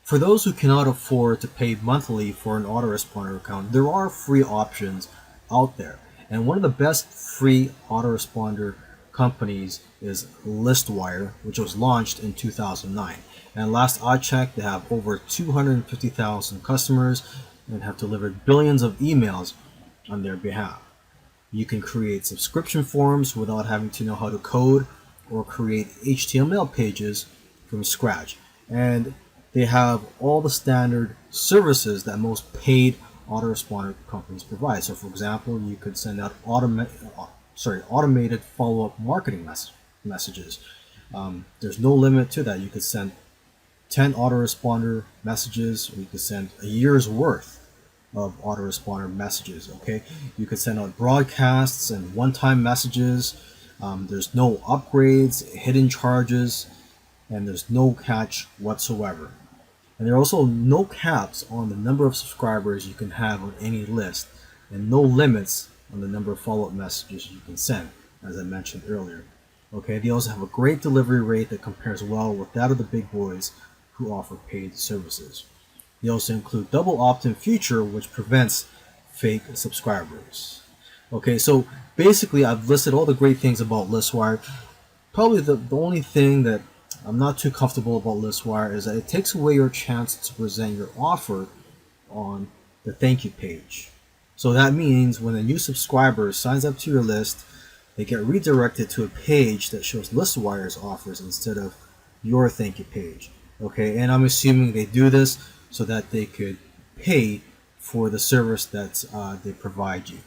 For those who cannot afford to pay monthly for an autoresponder account, there are free options out there. And one of the best free autoresponder companies is Listwire, which was launched in 2009. And last I checked, they have over 250,000 customers and have delivered billions of emails on their behalf. You can create subscription forms without having to know how to code or create HTML pages from scratch. And they have all the standard services that most paid autoresponder companies provide. So for example, you could send out automated follow-up marketing messages. There's no limit to that. You could send 10 autoresponder messages, or you could send a year's worth of autoresponder messages. Okay, you could send out broadcasts and one-time messages. There's no upgrades, hidden charges, and there's no catch whatsoever. And there are also no caps on the number of subscribers you can have on any list, and no limits on the number of follow-up messages you can send, as I mentioned earlier. Okay, they also have a great delivery rate that compares well with that of the big boys who offer paid services. They also include double opt-in feature, which prevents fake subscribers. Okay, so basically I've listed all the great things about Listwire. Probably the only thing that I'm not too comfortable about Listwire is that it takes away your chance to present your offer on the thank you page. So that means when a new subscriber signs up to your list, they get redirected to a page that shows Listwire's offers instead of your thank you page. Okay, and I'm assuming they do this so that they could pay for the service that they provide you.